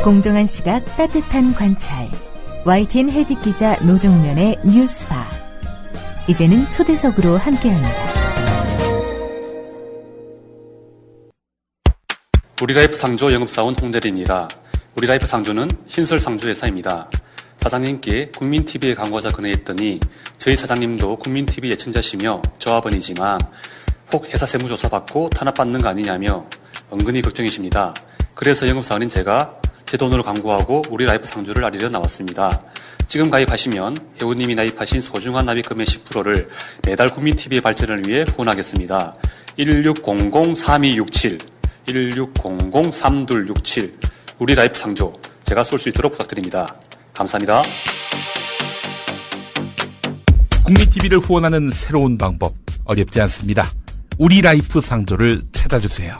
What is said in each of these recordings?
공정한 시각, 따뜻한 관찰. YTN 해직 기자 노종면의 뉴스바. 이제는 초대석으로 함께합니다. 우리라이프 상조 영업사원 홍대리입니다. 우리라이프 상조는 신설 상조 회사입니다. 사장님께 국민TV에 광고자 건의했더니 저희 사장님도 국민TV 예청자시며 조합원이지만 혹 회사 세무조사 받고 탄압받는 거 아니냐며 은근히 걱정이십니다. 그래서 영업사원인 제가 제 돈으로 광고하고 우리라이프 상조를 알리려 나왔습니다. 지금 가입하시면 회원님이 나입하신 소중한 납입금의 10%를 매달 국민TV의 발전을 위해 후원하겠습니다. 1600-3267 1600-3267 우리라이프 상조 제가 쏠 수 있도록 부탁드립니다. 감사합니다. 국민TV를 후원하는 새로운 방법 어렵지 않습니다. 우리라이프 상조를 찾아주세요.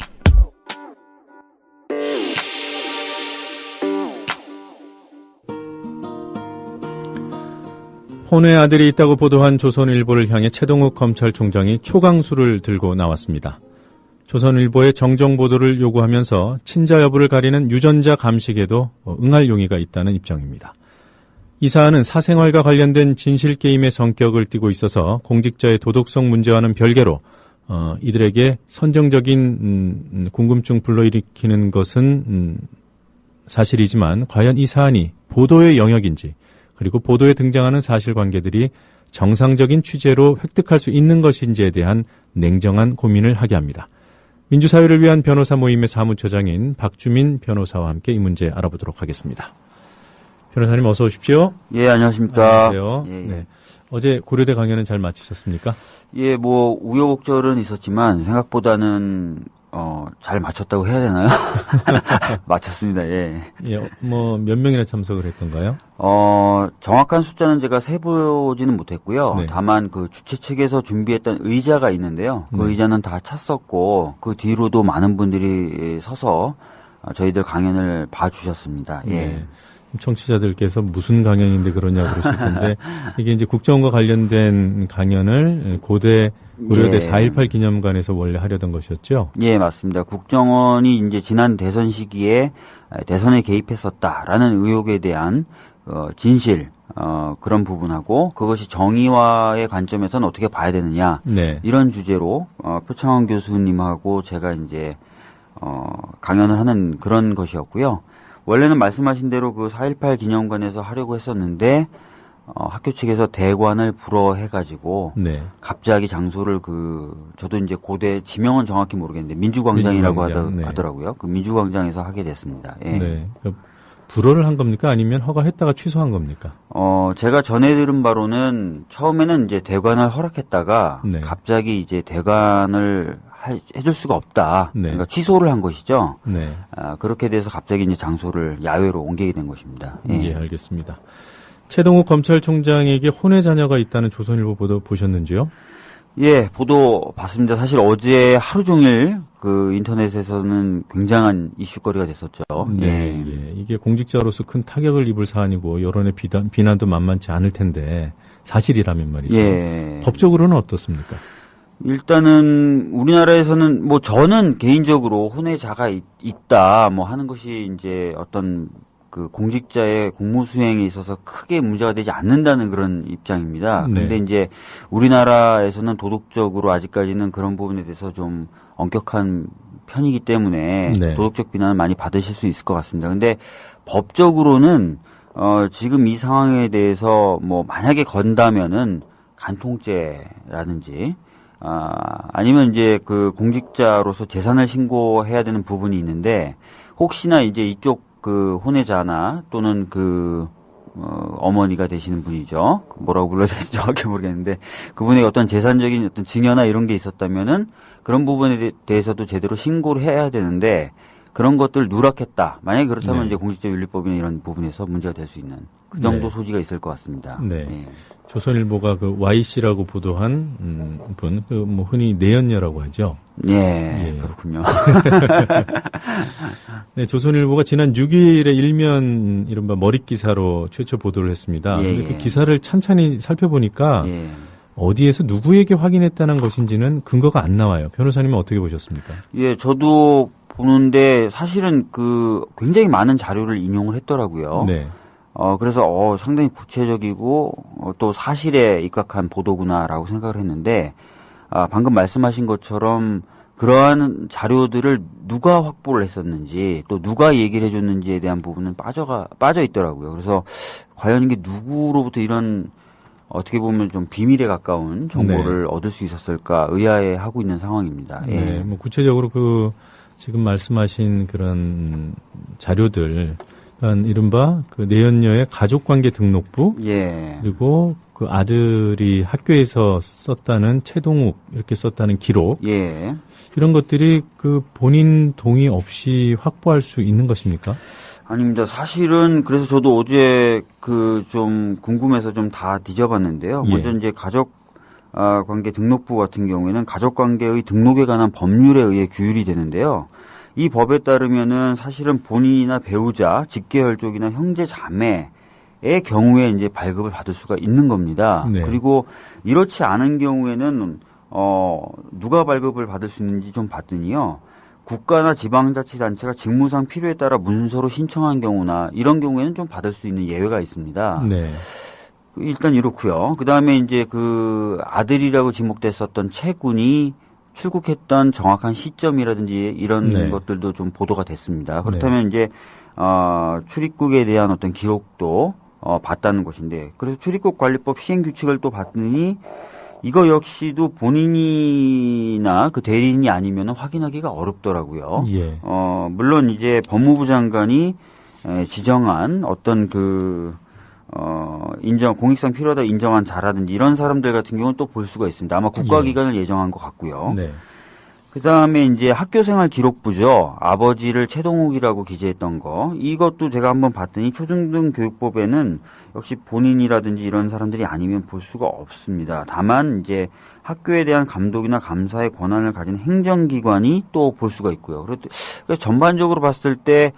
혼외 아들이 있다고 보도한 조선일보를 향해 최동욱 검찰총장이 초강수를 들고 나왔습니다. 조선일보의 정정보도를 요구하면서 친자 여부를 가리는 유전자 감식에도 응할 용의가 있다는 입장입니다. 이 사안은 사생활과 관련된 진실게임의 성격을 띠고 있어서 공직자의 도덕성 문제와는 별개로 이들에게 선정적인 궁금증 불러일으키는 것은 사실이지만 과연 이 사안이 보도의 영역인지 그리고 보도에 등장하는 사실관계들이 정상적인 취재로 획득할 수 있는 것인지에 대한 냉정한 고민을 하게 합니다. 민주사회를 위한 변호사 모임의 사무처장인 박주민 변호사와 함께 이 문제 알아보도록 하겠습니다. 변호사님 어서 오십시오. 예, 안녕하십니까. 안녕하세요. 예. 네. 어제 고려대 강연은 잘 마치셨습니까? 예, 뭐 우여곡절은 있었지만 생각보다는 잘 마쳤다고 해야 되나요? 마쳤습니다. 예. 예, 뭐 몇 명이나 참석을 했던가요? 정확한 숫자는 제가 세보지는 못했고요. 네. 다만 그 주최 측에서 준비했던 의자가 있는데요. 그 네. 의자는 다 찼었고 그 뒤로도 많은 분들이 서서 저희들 강연을 봐주셨습니다. 예. 네. 청취자들께서 무슨 강연인데 그러냐 그러실 텐데 이게 이제 국정원과 관련된 강연을 고려대 예. 4.18 기념관에서 원래 하려던 것이었죠? 예, 맞습니다. 국정원이 이제 지난 대선 시기에 대선에 개입했었다라는 의혹에 대한 진실 그런 부분하고 그것이 정의와의 관점에서는 어떻게 봐야 되느냐 네. 이런 주제로 표창원 교수님하고 제가 이제 강연을 하는 그런 것이었고요. 원래는 말씀하신 대로 그 4.18 기념관에서 하려고 했었는데 학교 측에서 대관을 불허해가지고 네. 갑자기 장소를 저도 이제 고대 지명은 정확히 모르겠는데 민주광장이라고 민주광장, 네. 하더라고요. 그 민주광장에서 하게 됐습니다. 예. 네. 불허를 한 겁니까? 아니면 허가했다가 취소한 겁니까? 제가 전해 들은 바로는 처음에는 이제 대관을 허락했다가 네. 갑자기 이제 대관을 해줄 수가 없다. 네. 그러니까 취소를 한 것이죠. 네. 그렇게 돼서 갑자기 이제 장소를 야외로 옮기게 된 것입니다. 예. 예, 알겠습니다. 최동욱 검찰총장에게 혼외 자녀가 있다는 조선일보 보도 보셨는지요? 예, 보도 봤습니다. 사실 어제 하루 종일 그 인터넷에서는 굉장한 이슈거리가 됐었죠. 네, 예. 예. 이게 공직자로서 큰 타격을 입을 사안이고 여론의 비난도 만만치 않을 텐데 사실이라면 말이죠. 예. 법적으로는 어떻습니까? 일단은 우리나라에서는 뭐 저는 개인적으로 혼외자가 있다 뭐 하는 것이 이제 어떤 그 공직자의 공무 수행에 있어서 크게 문제가 되지 않는다는 그런 입장입니다. 네. 근데 이제 우리나라에서는 도덕적으로 아직까지는 그런 부분에 대해서 좀 엄격한 편이기 때문에 네. 도덕적 비난을 많이 받으실 수 있을 것 같습니다. 근데 법적으로는 지금 이 상황에 대해서 뭐 만약에 건다면은 간통죄라든지 아니면 이제 그 공직자로서 재산을 신고해야 되는 부분이 있는데 혹시나 이제 이쪽 그 혼외자나 또는 어머니가 되시는 분이죠. 뭐라고 불러야 될지 정확히 모르겠는데 그분의 어떤 재산적인 어떤 증여나 이런 게 있었다면은 그런 부분에 대해서도 제대로 신고를 해야 되는데 그런 것들 누락했다. 만약에 그렇다면 네. 이제 공직자윤리법이나 이런 부분에서 문제가 될 수 있는 그 정도 네. 소지가 있을 것 같습니다. 네. 예. 조선일보가 그 Y씨라고 보도한 분, 뭐 흔히 내연녀라고 하죠. 예, 예. 그렇군요. 네, 조선일보가 지난 6일에 일면 이른바 머릿 기사로 최초 보도를 했습니다. 예, 그런데 그 예. 기사를 찬찬히 살펴보니까 예. 어디에서 누구에게 확인했다는 것인지는 근거가 안 나와요. 변호사님은 어떻게 보셨습니까? 예, 저도 보는데 사실은 굉장히 많은 자료를 인용을 했더라고요. 네. 그래서 상당히 구체적이고 또 사실에 입각한 보도구나라고 생각을 했는데 방금 말씀하신 것처럼 그러한 자료들을 누가 확보를 했었는지 또 누가 얘기를 해줬는지에 대한 부분은 빠져 있더라고요. 그래서 과연 이게 누구로부터 이런 어떻게 보면 좀 비밀에 가까운 정보를 얻을 수 있었을까 의아해하고 있는 상황입니다. 예. 네, 뭐 구체적으로 지금 말씀하신 그런 자료들, 그러니까 이른바 내연녀의 가족관계 등록부, 예. 그리고 그 아들이 학교에서 썼다는 최동욱 이렇게 썼다는 기록, 예. 이런 것들이 본인 동의 없이 확보할 수 있는 것입니까? 아닙니다. 사실은 그래서 저도 어제 좀 궁금해서 좀 다 뒤져봤는데요. 예. 먼저 이제 관계 등록부 같은 경우에는 가족관계의 등록에 관한 법률에 의해 규율이 되는데요. 이 법에 따르면은 사실은 본인이나 배우자, 직계혈족이나 형제 자매의 경우에 이제 발급을 받을 수가 있는 겁니다. 네. 그리고 이렇지 않은 경우에는 누가 발급을 받을 수 있는지 좀 봤더니요. 국가나 지방자치단체가 직무상 필요에 따라 문서로 신청한 경우나 이런 경우에는 좀 받을 수 있는 예외가 있습니다. 네. 일단 이렇고요. 그 다음에 이제 아들이라고 지목됐었던 채 군이 출국했던 정확한 시점이라든지 이런 네. 것들도 좀 보도가 됐습니다. 그렇다면 이제 출입국에 대한 어떤 기록도 봤다는 것인데, 그래서 출입국 관리법 시행 규칙을 또 봤더니 이거 역시도 본인이나 대리인이 아니면 확인하기가 어렵더라고요. 예. 물론 이제 법무부 장관이 지정한 어떤 공익상 필요하다 인정한 자라든지 이런 사람들 같은 경우는 또 볼 수가 있습니다. 아마 국가기관을 예정한 것 같고요. 네. 그 다음에 이제 학교생활 기록부죠. 아버지를 최동욱이라고 기재했던 거. 이것도 제가 한번 봤더니 초중등 교육법에는 역시 본인이라든지 이런 사람들이 아니면 볼 수가 없습니다. 다만 이제 학교에 대한 감독이나 감사의 권한을 가진 행정기관이 또 볼 수가 있고요. 그래서 전반적으로 봤을 때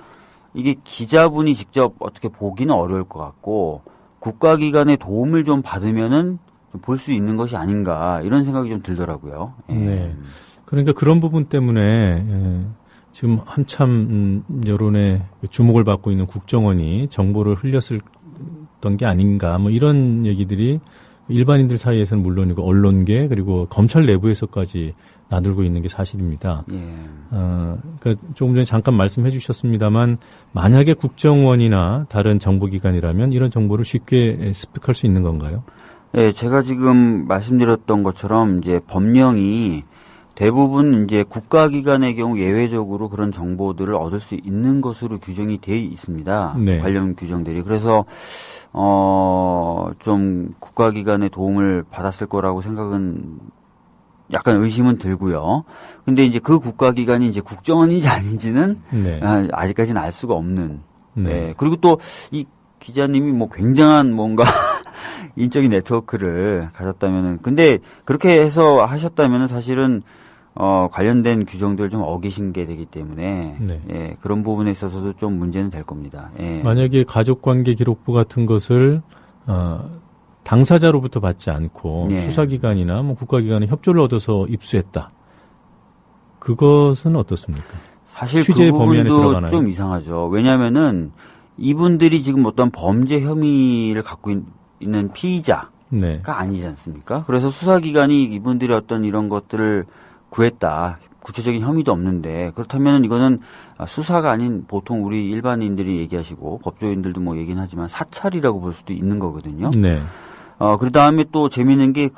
이게 기자분이 직접 어떻게 보기는 어려울 것 같고 국가기관의 도움을 좀 받으면은 볼 수 있는 것이 아닌가 이런 생각이 좀 들더라고요. 네. 그러니까 그런 부분 때문에 지금 한참 여론의 주목을 받고 있는 국정원이 정보를 흘렸었던 게 아닌가 뭐 이런 얘기들이 일반인들 사이에서는 물론이고 언론계 그리고 검찰 내부에서까지 나돌고 있는 게 사실입니다. 그러니까 조금 전에 잠깐 말씀해 주셨습니다만 만약에 국정원이나 다른 정보기관이라면 이런 정보를 쉽게 습득할 수 있는 건가요? 네, 제가 지금 말씀드렸던 것처럼 이제 법령이 대부분 이제 국가기관의 경우 예외적으로 그런 정보들을 얻을 수 있는 것으로 규정이 되어 있습니다. 네. 관련 규정들이. 그래서 좀 국가기관의 도움을 받았을 거라고 생각은 약간 의심은 들고요. 근데 이제 그 국가기관이 이제 국정원인지 아닌지는 네. 아직까지는 알 수가 없는. 네. 네. 그리고 또 이 기자님이 뭐 굉장한 뭔가 인적인 네트워크를 가졌다면은 근데 그렇게 해서 하셨다면은 사실은 관련된 규정들을 좀 어기신 게 되기 때문에 네. 예, 그런 부분에 있어서도 좀 문제는 될 겁니다. 예. 만약에 가족관계 기록부 같은 것을 당사자로부터 받지 않고 예. 수사기관이나 뭐 국가기관의 협조를 얻어서 입수했다. 그것은 어떻습니까? 사실 취재의 그 범위 안에 부분도 들어가나요? 좀 이상하죠. 왜냐하면은 이분들이 지금 어떤 범죄 혐의를 갖고 있는 피의자가 네. 아니지 않습니까? 그래서 수사기관이 이분들이 어떤 이런 것들을 구했다. 구체적인 혐의도 없는데 그렇다면 이거는 수사가 아닌 보통 우리 일반인들이 얘기하시고 법조인들도 뭐 얘기는 하지만 사찰이라고 볼 수도 있는 거거든요. 네. 그 다음에 또 재미있는 게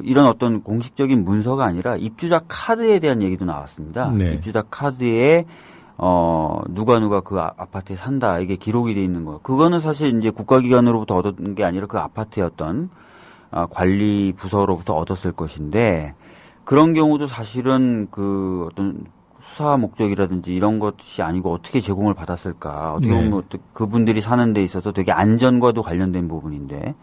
이런 어떤 공식적인 문서가 아니라 입주자 카드에 대한 얘기도 나왔습니다. 네. 입주자 카드에 누가 그 아파트에 산다 이게 기록이 돼 있는 거. 그거는 사실 이제 국가기관으로부터 얻은 게 아니라 그 아파트의 어떤 관리 부서로부터 얻었을 것인데 그런 경우도 사실은 그 어떤 수사 목적이라든지 이런 것이 아니고 어떻게 제공을 받았을까. 어떻게 보면 그분들이 사는 데 있어서 되게 안전과도 관련된 부분인데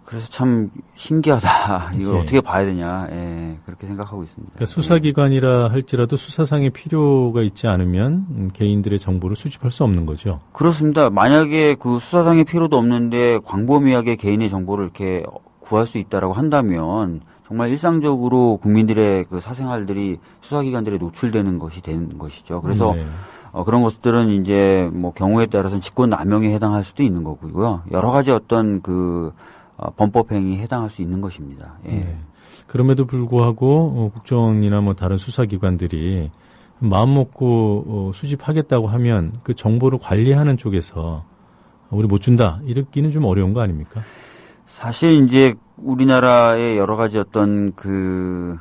그래서 참 신기하다. 이걸 예. 어떻게 봐야 되냐. 예, 그렇게 생각하고 있습니다. 그러니까 수사기관이라 할지라도 수사상의 필요가 있지 않으면 개인들의 정보를 수집할 수 없는 거죠. 그렇습니다. 만약에 그 수사상의 필요도 없는데 광범위하게 개인의 정보를 이렇게 구할 수 있다라고 한다면 정말 일상적으로 국민들의 그 사생활들이 수사기관들에 노출되는 것이 되는 것이죠. 그래서 네. 그런 것들은 이제 뭐 경우에 따라서는 직권남용에 해당할 수도 있는 거고요. 여러 가지 어떤 그 범법행위에 해당할 수 있는 것입니다. 예. 네. 그럼에도 불구하고 국정이나 뭐 다른 수사기관들이 마음 먹고 수집하겠다고 하면 그 정보를 관리하는 쪽에서 우리 못 준다 이렇기는 좀 어려운 거 아닙니까? 사실 이제 우리나라의 여러 가지 어떤 그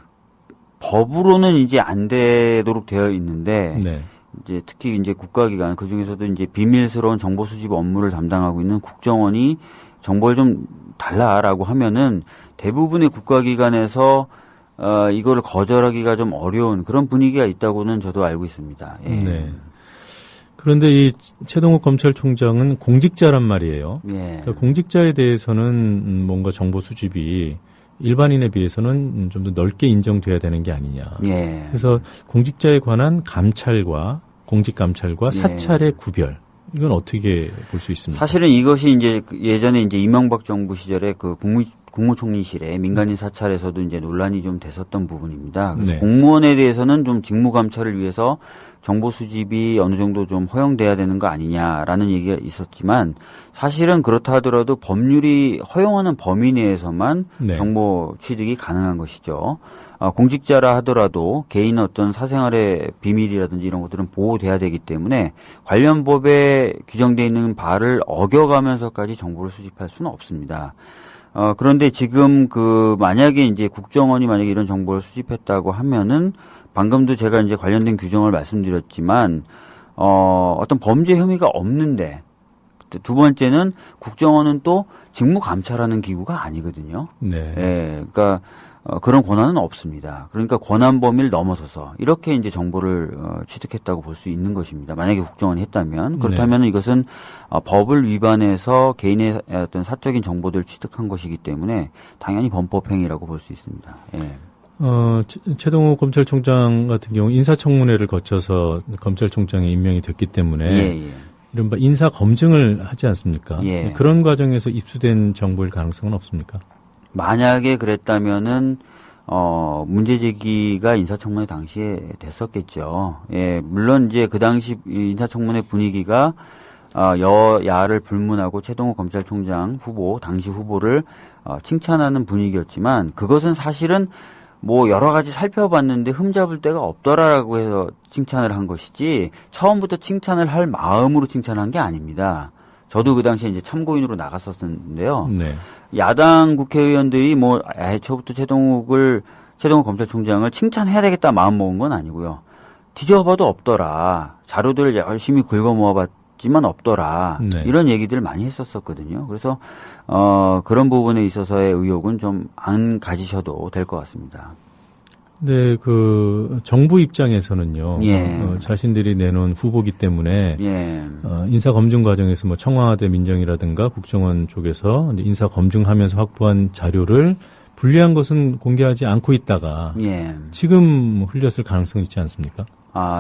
법으로는 이제 안 되도록 되어 있는데 네. 이제 특히 이제 국가기관 그 중에서도 이제 비밀스러운 정보 수집 업무를 담당하고 있는 국정원이 정보를 좀 달라라고 하면은 대부분의 국가기관에서 이거를 거절하기가 좀 어려운 그런 분위기가 있다고는 저도 알고 있습니다. 예. 네. 그런데 이 최동욱 검찰총장은 공직자란 말이에요. 예. 그러니까 공직자에 대해서는 뭔가 정보 수집이 일반인에 비해서는 좀 더 넓게 인정돼야 되는 게 아니냐. 예. 그래서 공직자에 관한 감찰과 공직감찰과 사찰의 구별 이건 어떻게 볼 수 있습니까? 사실은 이것이 이제 예전에 이제 이명박 정부 시절에 그 국무총리실에 민간인 사찰에서도 이제 논란이 좀 됐었던 부분입니다. 그래서 네. 공무원에 대해서는 좀 직무 감찰을 위해서 정보 수집이 어느 정도 좀 허용돼야 되는 거 아니냐라는 얘기가 있었지만 사실은 그렇다 하더라도 법률이 허용하는 범위 내에서만 네. 정보 취득이 가능한 것이죠. 공직자라 하더라도 개인의 어떤 사생활의 비밀이라든지 이런 것들은 보호돼야 되기 때문에 관련 법에 규정되어 있는 바를 어겨가면서까지 정보를 수집할 수는 없습니다. 그런데 지금 만약에 이제 국정원이 만약에 이런 정보를 수집했다고 하면은 방금도 제가 이제 관련된 규정을 말씀드렸지만, 어떤 범죄 혐의가 없는데, 두 번째는 국정원은 또 직무 감찰하는 기구가 아니거든요. 네. 예, 그러니까, 그런 권한은 없습니다. 그러니까 권한 범위를 넘어서서 이렇게 이제 정보를 취득했다고 볼 수 있는 것입니다. 만약에 국정원이 했다면 그렇다면 이것은 법을 위반해서 개인의 어떤 사적인 정보들을 취득한 것이기 때문에 당연히 범법행위라고 볼 수 있습니다. 예. 최동욱 검찰총장 같은 경우 인사청문회를 거쳐서 검찰총장에 임명이 됐기 때문에 이른바 인사 검증을 하지 않습니까? 예. 그런 과정에서 입수된 정보일 가능성은 없습니까? 만약에 그랬다면은 문제 제기가 인사청문회 당시에 됐었겠죠. 예, 물론 이제 그 당시 인사청문회 분위기가 여야를 불문하고 최동욱 검찰총장 당시 후보를 칭찬하는 분위기였지만 그것은 사실은 뭐 여러 가지 살펴봤는데 흠잡을 데가 없더라라고 해서 칭찬을 한 것이지 처음부터 칭찬을 할 마음으로 칭찬한 게 아닙니다. 저도 그 당시에 이제 참고인으로 나갔었는데요. 네. 야당 국회의원들이 뭐 애초부터 최동욱 검찰총장을 칭찬해야 되겠다 마음 먹은 건 아니고요. 뒤져봐도 없더라. 자료들을 열심히 긁어 모아봤지만 없더라. 네. 이런 얘기들을 많이 했었거든요. 그래서 그런 부분에 있어서의 의혹은 좀 안 가지셔도 될 것 같습니다. 네, 정부 입장에서는요. 예. 자신들이 내놓은 후보기 때문에 예. 인사 검증 과정에서 뭐 청와대 민정이라든가 국정원 쪽에서 인사 검증하면서 확보한 자료를 불리한 것은 공개하지 않고 있다가 예. 지금 흘렸을 가능성이 있지 않습니까?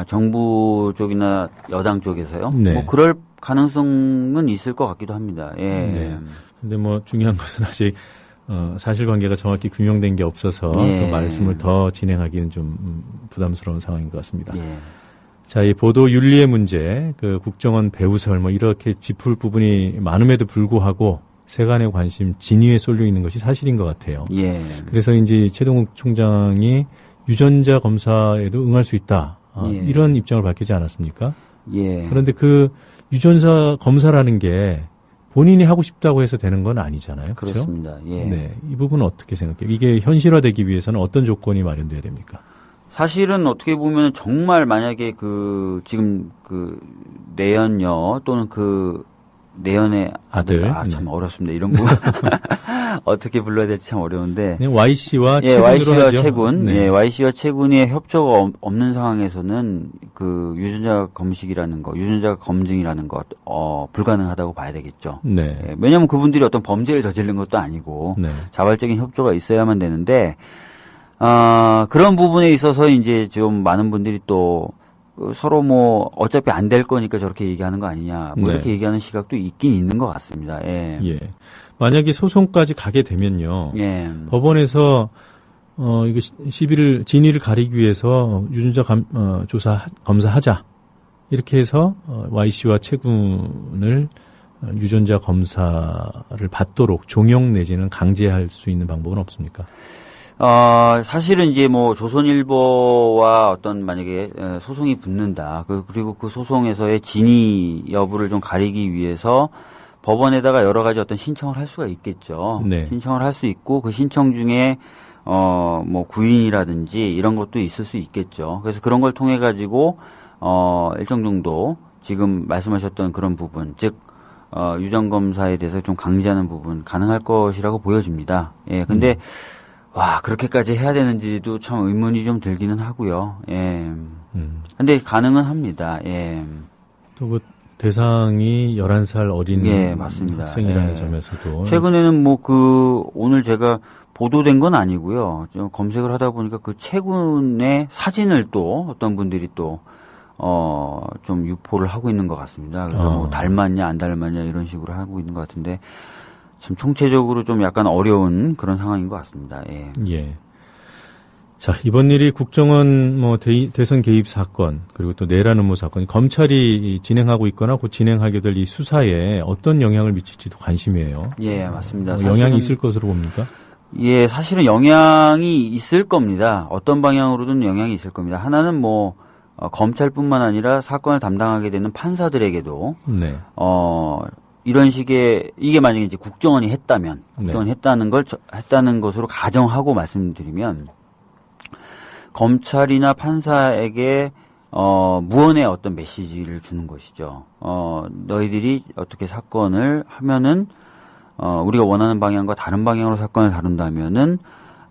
정부 쪽이나 여당 쪽에서요? 네. 뭐 그럴 가능성은 있을 것 같기도 합니다. 예. 네. 근데 뭐 중요한 것은 아직 사실관계가 정확히 규명된 게 없어서 예. 또 말씀을 더 진행하기는 좀 부담스러운 상황인 것 같습니다. 예. 자, 이 보도 윤리의 문제, 국정원 배후설 뭐 이렇게 짚을 부분이 많음에도 불구하고 세간의 관심 진위에 쏠려 있는 것이 사실인 것 같아요. 예. 그래서 이제 최동욱 총장이 유전자 검사에도 응할 수 있다. 예. 이런 입장을 밝히지 않았습니까? 예. 그런데 유전자 검사라는 게 본인이 하고 싶다고 해서 되는 건 아니잖아요. 그렇죠? 그렇습니다. 예. 네. 이 부분은 어떻게 생각해요? 이게 현실화되기 위해서는 어떤 조건이 마련돼야 됩니까? 사실은 어떻게 보면 정말 만약에 지금 내연녀 또는 내연의 아들. 참 어렵습니다. 이런 부분. 어떻게 불러야 될지 참 어려운데. 그냥 Y씨와 예, Y씨와 채군. 네. 예, Y씨와 채군의 협조가 없는 상황에서는 유전자 유전자 검증이라는 것, 불가능하다고 봐야 되겠죠. 네. 예, 왜냐면 그분들이 어떤 범죄를 저지른 것도 아니고. 네. 자발적인 협조가 있어야만 되는데, 그런 부분에 있어서 이제 좀 많은 분들이 또, 서로 뭐 어차피 안 될 거니까 저렇게 얘기하는 거 아니냐 뭐 네. 이렇게 얘기하는 시각도 있긴 있는 것 같습니다. 예. 예. 만약에 소송까지 가게 되면요. 예. 법원에서 이거 시비를, 진위를 가리기 위해서 유전자 검사하자. 이렇게 해서 Y씨와 최군을 유전자 검사를 받도록 종용 내지는 강제할 수 있는 방법은 없습니까? 사실은 이제 뭐 조선일보와 어떤 만약에 소송이 붙는다. 그리고 그 소송에서의 진위 여부를 좀 가리기 위해서 법원에다가 여러 가지 어떤 신청을 할 수가 있겠죠. 네. 신청을 할 수 있고 그 신청 중에 뭐 구인이라든지 이런 것도 있을 수 있겠죠. 그래서 그런 걸 통해 가지고 일정 정도 지금 말씀하셨던 그런 부분, 즉 유전 검사에 대해서 좀 강제하는 부분 가능할 것이라고 보여집니다. 예. 근데 와, 그렇게까지 해야 되는지도 참 의문이 좀 들기는 하고요. 예. 근데 가능은 합니다. 예. 또 그 대상이 11살 어린 예, 맞습니다. 학생이라는 예. 점에서도 최근에는 뭐 오늘 제가 보도된 건 아니고요. 좀 검색을 하다 보니까 그 최군의 사진을 또 어떤 분들이 또 좀 유포를 하고 있는 것 같습니다. 그래서 뭐 닮았냐 안 닮았냐 이런 식으로 하고 있는 것 같은데 참 총체적으로 좀 약간 어려운 그런 상황인 것 같습니다. 예. 예. 자, 이번 일이 국정원 뭐 대선 개입 사건 그리고 또 내란 음모 사건 검찰이 진행하고 있거나 곧 진행하게 될 이 수사에 어떤 영향을 미칠지도 관심이에요. 예, 맞습니다. 영향이 있을 것으로 봅니까? 예, 사실은 영향이 있을 겁니다. 어떤 방향으로든 영향이 있을 겁니다. 하나는 뭐 검찰뿐만 아니라 사건을 담당하게 되는 판사들에게도 네. 이런 식의 이게 만약에 이제 국정원이 했다면 국정원이 했다는 것으로 가정하고 말씀드리면 검찰이나 판사에게 무언의 어떤 메시지를 주는 것이죠. 너희들이 어떻게 사건을 하면은 우리가 원하는 방향과 다른 방향으로 사건을 다룬다면은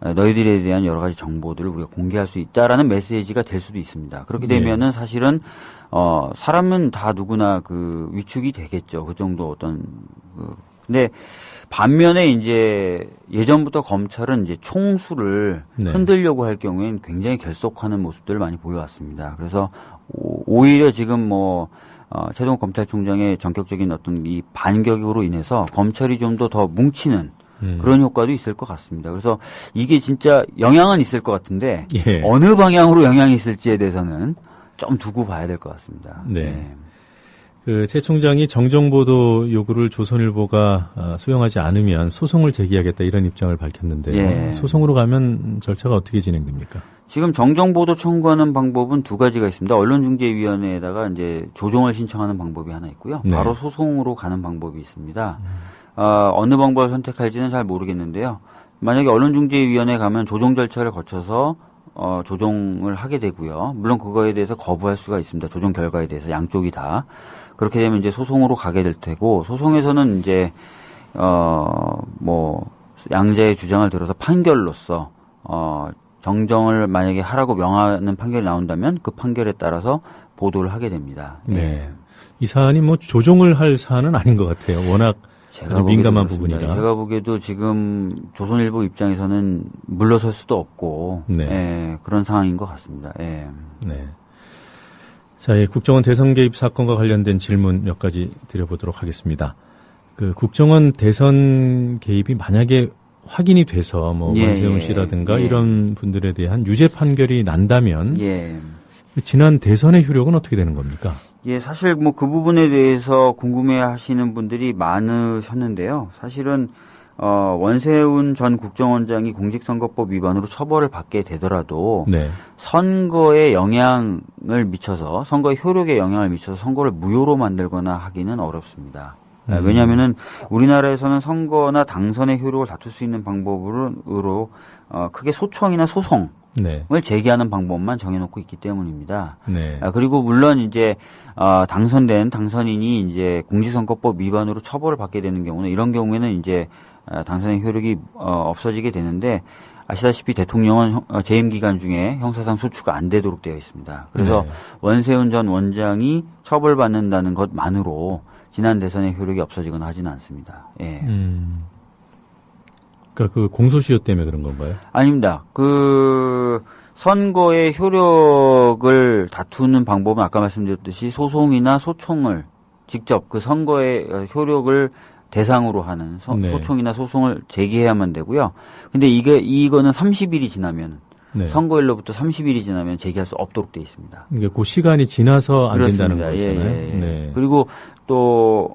너희들에 대한 여러 가지 정보들을 우리가 공개할 수 있다라는 메시지가 될 수도 있습니다. 그렇게 되면은 사실은 사람은 다 누구나 그 위축이 되겠죠. 그 정도 어떤 근데 반면에 이제 예전부터 검찰은 이제 총수를 흔들려고 할 경우에는 굉장히 결속하는 모습들을 많이 보여왔습니다. 그래서 오히려 지금 뭐 최동욱 검찰총장의 전격적인 어떤 이 반격으로 인해서 검찰이 좀 더 뭉치는 그런 효과도 있을 것 같습니다. 그래서 이게 진짜 영향은 있을 것 같은데 어느 방향으로 영향이 있을지에 대해서는 좀 두고 봐야 될 것 같습니다. 네. 그 최 총장이 정정보도 요구를 조선일보가 수용하지 않으면 소송을 제기하겠다 이런 입장을 밝혔는데 소송으로 가면 절차가 어떻게 진행됩니까? 지금 정정보도 청구하는 방법은 두 가지가 있습니다. 언론중재위원회에다가 이제 조정을 신청하는 방법이 하나 있고요. 바로 소송으로 가는 방법이 있습니다. 어느 방법을 선택할지는 잘 모르겠는데요. 만약에 언론중재위원회에 가면 조정 절차를 거쳐서 조정을 하게 되고요. 물론 그거에 대해서 거부할 수가 있습니다. 조정 결과에 대해서 양쪽이 다. 그렇게 되면 이제 소송으로 가게 될 테고, 소송에서는 이제 뭐 양자의 주장을 들어서 판결로서 정정을 만약에 하라고 명하는 판결이 나온다면 그 판결에 따라서 보도를 하게 됩니다. 네. 이 사안이 뭐 조정을 할 사안은 아닌 것 같아요. 워낙 아주 민감한 부분이라. 제가 보기에도 지금 조선일보 입장에서는 물러설 수도 없고 그런 상황인 것 같습니다. 네. 자, 국정원 대선 개입 사건과 관련된 질문 몇 가지 드려보도록 하겠습니다. 그 국정원 대선 개입이 만약에 확인이 돼서 뭐 원세훈 씨라든가 이런 분들에 대한 유죄 판결이 난다면 지난 대선의 효력은 어떻게 되는 겁니까? 예, 사실 뭐 그 부분에 대해서 궁금해하시는 분들이 많으셨는데요. 사실은 원세훈 전 국정원장이 공직선거법 위반으로 처벌을 받게 되더라도 선거에 영향을 미쳐서 선거의 효력에 영향을 미쳐서 선거를 무효로 만들거나 하기는 어렵습니다. 왜냐하면은 우리나라에서는 선거나 당선의 효력을 다툴 수 있는 방법으로 크게 소청이나 소송을 제기하는 방법만 정해놓고 있기 때문입니다. 그리고 물론 이제 당선된 당선인이 이제 공직선거법 위반으로 처벌을 받게 되는 경우는 이런 경우에는 이제 당선의 효력이 없어지게 되는데 아시다시피 대통령은 재임 기간 중에 형사상 소추가 안 되도록 되어 있습니다. 그래서 원세훈 전 원장이 처벌받는다는 것만으로 지난 대선의 효력이 없어지거나 하지는 않습니다. 그러니까 그 공소시효 때문에 그런 건가요? 아닙니다. 그 선거의 효력을 다투는 방법은 아까 말씀드렸듯이 소송이나 소청을 직접 그 선거의 효력을 대상으로 하는 네. 소송이나 소송을 제기해야만 되고요. 근데 이거는 30일이 지나면 네. 선거일로부터 30일이 지나면 제기할 수 없도록 돼 있습니다. 그러니까 그 시간이 지나서 안 그렇습니다. 된다는 거잖아요. 예. 네. 그리고 또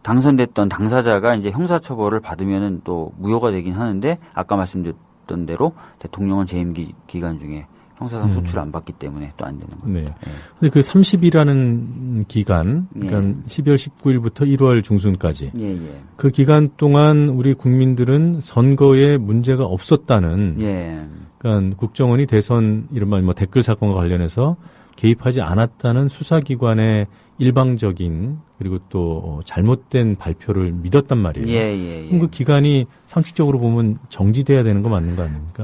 당선됐던 당사자가 이제 형사처벌을 받으면은 또 무효가 되긴 하는데 아까 말씀드렸던 대로 대통령은 재임 기간 중에 형사상 소출을 안 받기 때문에 또 안 되는 거예요. 네. 근데 그 30일이라는 기간, 그러니까 12월 19일부터 1월 중순까지 예. 그 기간 동안 우리 국민들은 선거에 문제가 없었다는, 예. 그러니까 국정원이 대선 이른바 뭐 댓글 사건과 관련해서 개입하지 않았다는 수사기관의 일방적인 그리고 또 잘못된 발표를 믿었단 말이에요. 예. 그럼 그 기간이 상식적으로 보면 정지돼야 되는 거 맞는 거 아닙니까?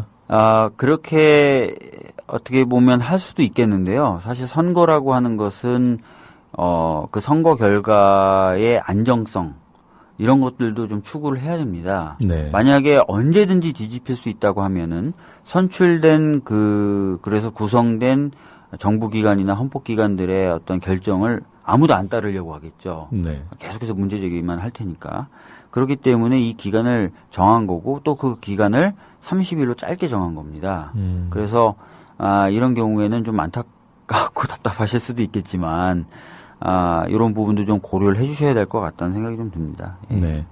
그렇게 어떻게 보면 할 수도 있겠는데요. 사실 선거라고 하는 것은 그 선거 결과의 안정성 이런 것들도 좀 추구를 해야 됩니다. 네. 만약에 언제든지 뒤집힐 수 있다고 하면은 선출된 그래서 구성된 정부기관이나 헌법기관들의 어떤 결정을 아무도 안 따르려고 하겠죠. 네. 계속해서 문제 제기만 할 테니까. 그렇기 때문에 이 기간을 정한 거고 또 그 기간을 30일로 짧게 정한 겁니다. 그래서 이런 경우에는 좀 안타깝고 답답하실 수도 있겠지만 이런 부분도 좀 고려를 해주셔야 될 것 같다는 생각이 좀 듭니다. 예. 네.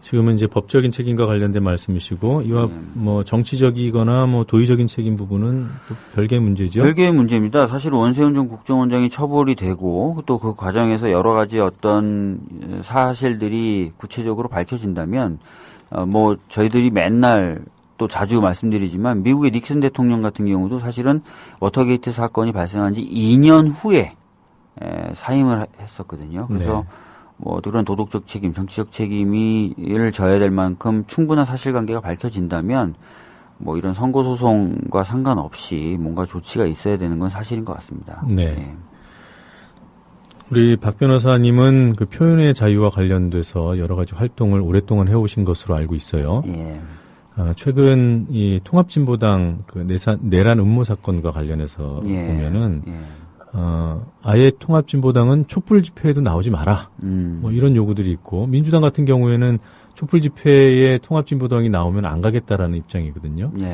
지금은 이제 법적인 책임과 관련된 말씀이시고 이와 뭐 정치적이거나 뭐 도의적인 책임 부분은 또 별개의 문제죠. 별개의 문제입니다. 사실 원세훈 전 국정원장이 처벌이 되고 또 그 과정에서 여러 가지 어떤 사실들이 구체적으로 밝혀진다면 뭐 저희들이 맨날 또 자주 말씀드리지만 미국의 닉슨 대통령 같은 경우도 사실은 워터게이트 사건이 발생한 지 2년 후에 사임을 했었거든요. 그래서 뭐 그런 도덕적 책임, 정치적 책임을 져야 될 만큼 충분한 사실관계가 밝혀진다면 뭐 이런 선거 소송과 상관없이 뭔가 조치가 있어야 되는 건 사실인 것 같습니다. 네. 네. 우리 박 변호사님은 그 표현의 자유와 관련돼서 여러 가지 활동을 오랫동안 해오신 것으로 알고 있어요. 예. 최근 이 통합진보당 그 내란 음모 사건과 관련해서 보면은 아예 통합진보당은 촛불 집회에도 나오지 마라. 뭐 이런 요구들이 있고 민주당 같은 경우에는 촛불 집회에 통합진보당이 나오면 안 가겠다라는 입장이거든요. 예.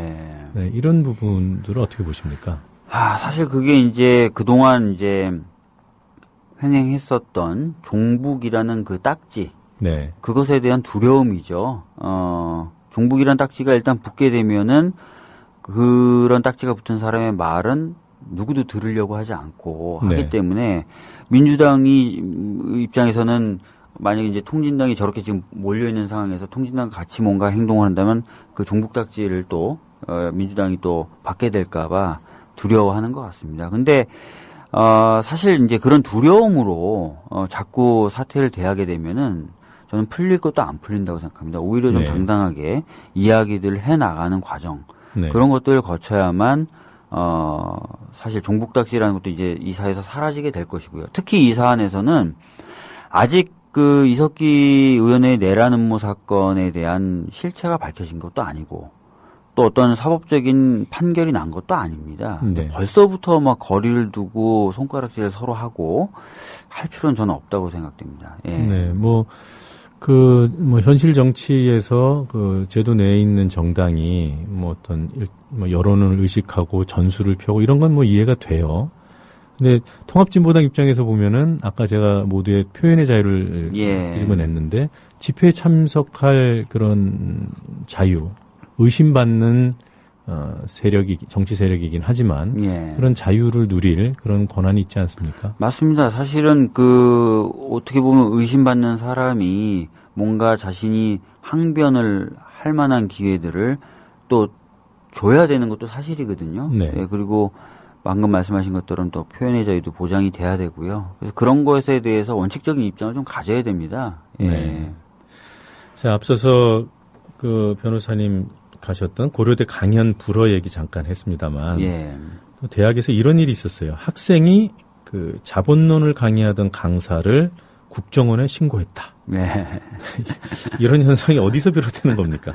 네, 이런 부분들을 어떻게 보십니까? 사실 그게 이제 그동안 이제 횡행했었던 종북이라는 그 딱지. 네. 그것에 대한 두려움이죠. 종북이란 딱지가 일단 붙게 되면은 그런 딱지가 붙은 사람의 말은 누구도 들으려고 하지 않고 하기 때문에 민주당이 입장에서는 만약에 이제 통진당이 저렇게 지금 몰려있는 상황에서 통진당과 같이 뭔가 행동을 한다면 그 종북 딱지를 또 민주당이 또 받게 될까봐 두려워하는 것 같습니다. 근데 사실 이제 그런 두려움으로 자꾸 사태를 대하게 되면은 저는 풀릴 것도 안 풀린다고 생각합니다. 오히려 좀 당당하게 이야기들을 해나가는 과정 그런 것들을 거쳐야만 사실 종북딱지라는 것도 이제 이 사회에서 사라지게 될 것이고요. 특히 이 사안에서는 아직 그 이석기 의원의 내란 음모 사건에 대한 실체가 밝혀진 것도 아니고 또 어떤 사법적인 판결이 난 것도 아닙니다. 벌써부터 막 거리를 두고 손가락질을 서로 하고 할 필요는 저는 없다고 생각됩니다. 예. 네, 뭐 현실 정치에서 그 제도 내에 있는 정당이 뭐 어떤 여론을 의식하고 전술을 펴고 이런 건 뭐 이해가 돼요. 근데 통합진보당 입장에서 보면은 아까 제가 모두의 표현의 자유를 끄집어냈는데 집회에 참석할 그런 자유, 의심받는 정치 세력이긴 하지만 그런 자유를 누릴 그런 권한이 있지 않습니까? 맞습니다. 사실은 어떻게 보면 의심받는 사람이 뭔가 자신이 항변을 할 만한 기회들을 또 줘야 되는 것도 사실이거든요. 네, 그리고 방금 말씀하신 것처럼 또 표현의 자유도 보장이 돼야 되고요. 그래서 그런 것에 대해서 원칙적인 입장을 좀 가져야 됩니다. 예. 네. 자, 앞서서 그 변호사님 가셨던 고려대 강연 불허 얘기 잠깐 했습니다만 대학에서 이런 일이 있었어요. 학생이 그 자본론을 강의하던 강사를 국정원에 신고했다. 네. 이런 현상이 어디서 비롯되는 겁니까?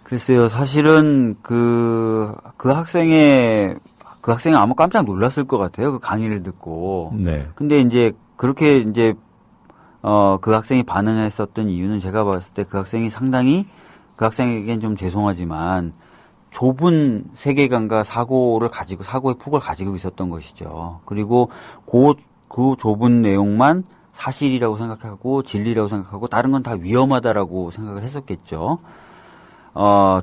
글쎄요. 사실은 그 학생이 아마 깜짝 놀랐을 것 같아요. 그 강의를 듣고. 네. 근데 이제 그렇게 이제 그 학생이 반응했었던 이유는 제가 봤을 때 그 학생이 상당히 그 학생에겐 좀 죄송하지만 좁은 세계관과 사고의 폭을 가지고 있었던 것이죠. 그리고 그 좁은 내용만 사실이라고 생각하고 진리라고 생각하고 다른 건 다 위험하다라고 생각을 했었겠죠.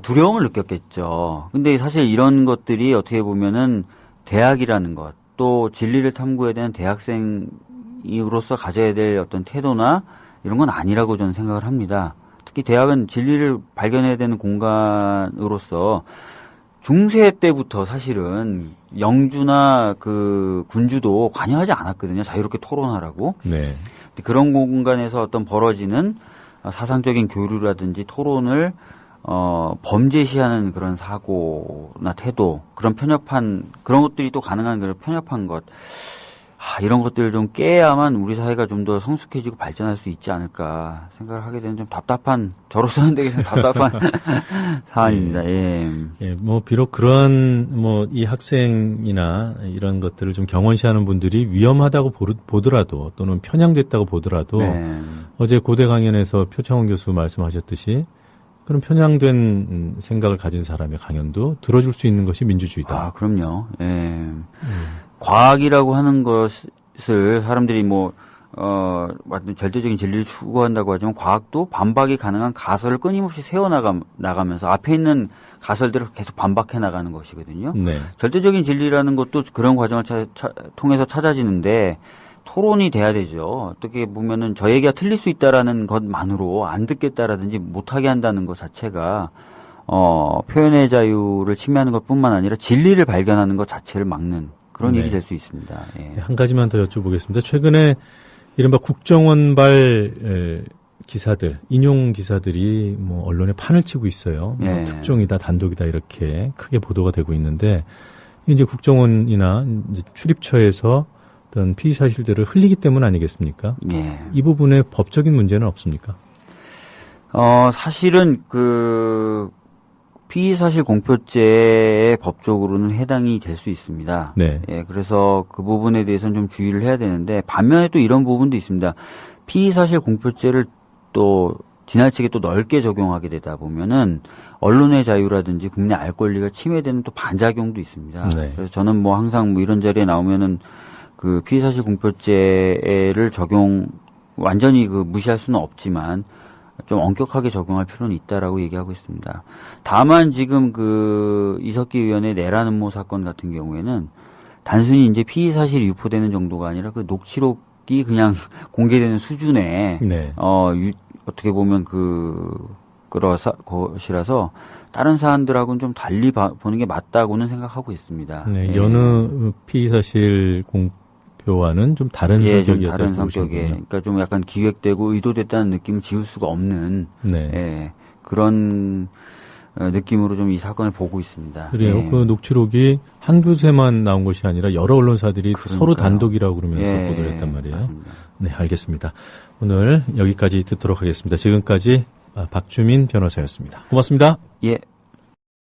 두려움을 느꼈겠죠. 근데 사실 이런 것들이 어떻게 보면은 대학이라는 것, 또 진리를 탐구해야 되는 대학생으로서 가져야 될 어떤 태도나 이런 건 아니라고 저는 생각을 합니다. 특히 대학은 진리를 발견해야 되는 공간으로서 중세 때부터 사실은 영주나 그 군주도 관여하지 않았거든요. 자유롭게 토론하라고. 네. 그런 공간에서 어떤 벌어지는 사상적인 교류라든지 토론을 범죄시하는 그런 사고나 태도, 그런 그런 것들이 또 가능한 그런 편협한 것, 이런 것들을 좀 깨야만 우리 사회가 좀 더 성숙해지고 발전할 수 있지 않을까 생각을 하게 되는 좀 답답한, 저로서는 되게 답답한 사안입니다. 예. 예, 비록 이 학생이나 이런 것들을 좀 경원시하는 분들이 위험하다고 보더라도 또는 편향됐다고 보더라도 네. 어제 고대 강연에서 표창원 교수 말씀하셨듯이 그런 편향된 생각을 가진 사람의 강연도 들어줄 수 있는 것이 민주주의다. 그럼요. 예. 과학이라고 하는 것을 사람들이 절대적인 진리를 추구한다고 하지만 과학도 반박이 가능한 가설을 끊임없이 세워나가면서 앞에 있는 가설들을 계속 반박해 나가는 것이거든요. 네. 절대적인 진리라는 것도 그런 과정을 통해서 찾아지는데 토론이 돼야 되죠. 어떻게 보면은 저 얘기가 틀릴 수 있다라는 것만으로 안 듣겠다라든지 못하게 한다는 것 자체가 표현의 자유를 침해하는 것뿐만 아니라 진리를 발견하는 것 자체를 막는 그런 일이 될 수 있습니다. 예. 한 가지만 더 여쭤보겠습니다. 최근에 이른바 국정원발 기사들, 인용 기사들이 언론에 판을 치고 있어요. 예. 특종이다, 단독이다 이렇게 크게 보도가 되고 있는데 이제 국정원이나 이제 출입처에서 어떤 피의 사실들을 흘리기 때문 아니겠습니까? 예. 이 부분에 법적인 문제는 없습니까? 사실은 피의사실 공표죄에 법적으로는 해당이 될 수 있습니다. 네. 예, 그래서 그 부분에 대해서는 좀 주의를 해야 되는데 반면에 또 이런 부분도 있습니다. 피의사실 공표죄를 또 지나치게 또 넓게 적용하게 되다 보면은 언론의 자유라든지 국민의 알 권리가 침해되는 또 반작용도 있습니다. 네. 그래서 저는 항상 이런 자리에 나오면은 그 피의사실 공표죄를 완전히 무시할 수는 없지만 좀 엄격하게 적용할 필요는 있다라고 얘기하고 있습니다. 다만 지금 이석기 의원의 내란 음모 사건 같은 경우에는 단순히 이제 피의 사실이 유포되는 정도가 아니라 녹취록이 그냥 공개되는 수준의 네. 어떻게 보면 것이라서 다른 사안들하고는 좀 달리 보는 게 맞다고는 생각하고 있습니다. 네, 여느 피의 사실 공표와는 좀 다른 성격이었다고 좀 다른 성격의, 그러니까 좀 약간 기획되고 의도됐다는 느낌을 지울 수가 없는 그런 느낌으로 좀 이 사건을 보고 있습니다. 그래요. 그 녹취록이 한두세만 나온 것이 아니라 여러 언론사들이 서로 단독이라고 그러면서 보도를 했단 말이에요. 맞습니다. 네, 알겠습니다. 오늘 여기까지 듣도록 하겠습니다. 지금까지 박주민 변호사였습니다. 고맙습니다. 예.